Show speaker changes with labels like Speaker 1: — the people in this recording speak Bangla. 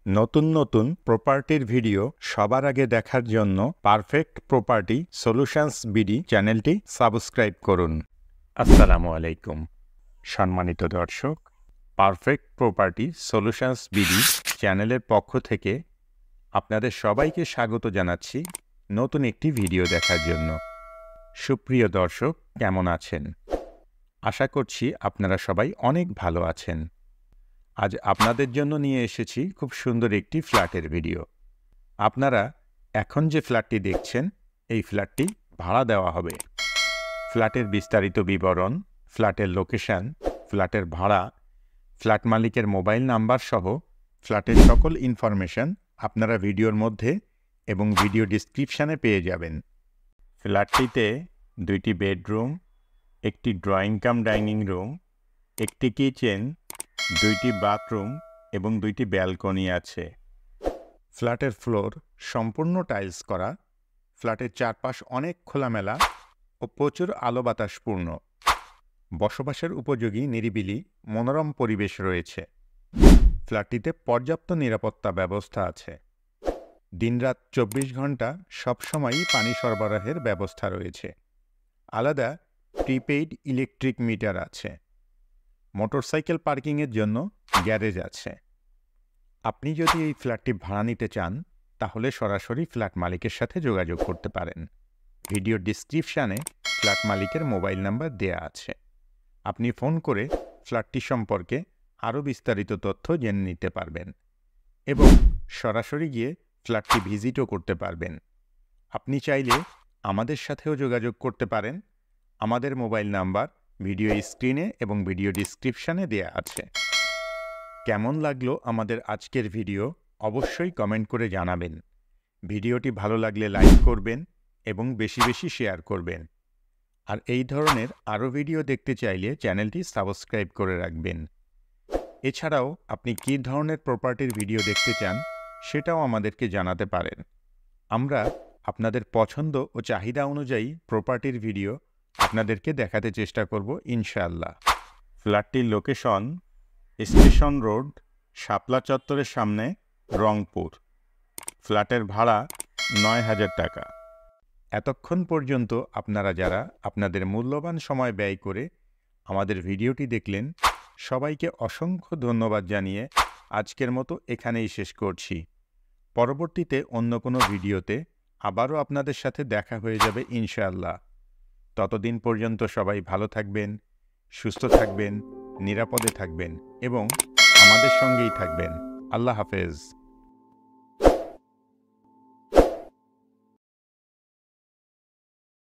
Speaker 1: নতুন নতুন প্রপার্টির ভিডিও সবার আগে দেখার জন্য পারফেক্ট প্রপার্টি সলিউশনস বিডি চ্যানেলটি সাবস্ক্রাইব করুন। আসসালামু আলাইকুম সম্মানিত দর্শক, পারফেক্ট প্রপার্টি সলিউশনস বিডি চ্যানেলের পক্ষ থেকে আপনাদের সবাইকে স্বাগত জানাচ্ছি নতুন একটি ভিডিও দেখার জন্য। সুপ্রিয় দর্শক, কেমন আছেন? আশা করছি আপনারা সবাই অনেক ভালো আছেন। আজ আপনাদের জন্য নিয়ে এসেছি খুব সুন্দর একটি ফ্ল্যাটের ভিডিও। আপনারা এখন যে ফ্ল্যাটটি দেখছেন, এই ফ্ল্যাটটি ভাড়া দেওয়া হবে। ফ্ল্যাটের বিস্তারিত বিবরণ, ফ্ল্যাটের লোকেশন, ফ্ল্যাটের ভাড়া, ফ্ল্যাট মালিকের মোবাইল নাম্বার সহ ফ্ল্যাটের সকল ইনফরমেশন আপনারা ভিডিওর মধ্যে এবং ভিডিও ডিসক্রিপশানে পেয়ে যাবেন। ফ্ল্যাটটিতে 2টি বেডরুম, একটি ড্রয়িং কাম ডাইনিং রুম, একটি কিচেন, 2টি বাথরুম এবং 2টি ব্যালকনি আছে। ফ্ল্যাটের ফ্লোর সম্পূর্ণ টাইলস করা। ফ্ল্যাটের চারপাশ অনেক খোলামেলা ও প্রচুর আলো বাতাসপূর্ণ। বসবাসের উপযোগী নিরিবিলি মনোরম পরিবেশ রয়েছে। ফ্ল্যাটটিতে পর্যাপ্ত নিরাপত্তা ব্যবস্থা আছে। দিনরাত 24 ঘন্টা সবসময়ই পানি সরবরাহের ব্যবস্থা রয়েছে। আলাদা প্রিপেইড ইলেকট্রিক মিটার আছে। মোটরসাইকেল পার্কিংয়ের জন্য গ্যারেজ আছে। আপনি যদি এই ফ্ল্যাটটি ভাড়া নিতে চান, তাহলে সরাসরি ফ্ল্যাট মালিকের সাথে যোগাযোগ করতে পারেন। ভিডিও ডিসক্রিপশানে ফ্ল্যাট মালিকের মোবাইল নাম্বার দেয়া আছে। আপনি ফোন করে ফ্ল্যাটটি সম্পর্কে আরও বিস্তারিত তথ্য জেনে নিতে পারবেন এবং সরাসরি গিয়ে ফ্ল্যাটটি ভিজিটও করতে পারবেন। আপনি চাইলে আমাদের সাথেও যোগাযোগ করতে পারেন। আমাদের মোবাইল নাম্বার ভিডিও স্ক্রিনে এবং ভিডিও ডিসক্রিপশানে দেয়া আছে। কেমন লাগলো আমাদের আজকের ভিডিও অবশ্যই কমেন্ট করে জানাবেন। ভিডিওটি ভালো লাগলে লাইক করবেন এবং বেশি বেশি শেয়ার করবেন। আর এই ধরনের আরও ভিডিও দেখতে চাইলে চ্যানেলটি সাবস্ক্রাইব করে রাখবেন। এছাড়াও আপনি কী ধরনের প্রপার্টির ভিডিও দেখতে চান সেটাও আমাদেরকে জানাতে পারেন। আমরা আপনাদের পছন্দ ও চাহিদা অনুযায়ী প্রপার্টির ভিডিও আপনাদেরকে দেখাতে চেষ্টা করব ইনশাআল্লাহ। ফ্ল্যাটটির লোকেশন স্টেশন রোড, শাপলা চত্বরের সামনে, রংপুর। ফ্ল্যাটের ভাড়া 9,000 টাকা। এতক্ষণ পর্যন্ত আপনারা যারা আপনাদের মূল্যবান সময় ব্যয় করে আমাদের ভিডিওটি দেখলেন, সবাইকে অসংখ্য ধন্যবাদ জানিয়ে আজকের মতো এখানেই শেষ করছি। পরবর্তীতে অন্য কোনো ভিডিওতে আবারও আপনাদের সাথে দেখা হয়ে যাবে ইনশাআল্লাহ। ততদিন পর্যন্ত সবাই ভালো থাকবেন, সুস্থ থাকবেন, নিরাপদে থাকবেন এবং আমাদের সঙ্গেই থাকবেন। আল্লাহ হাফেজ।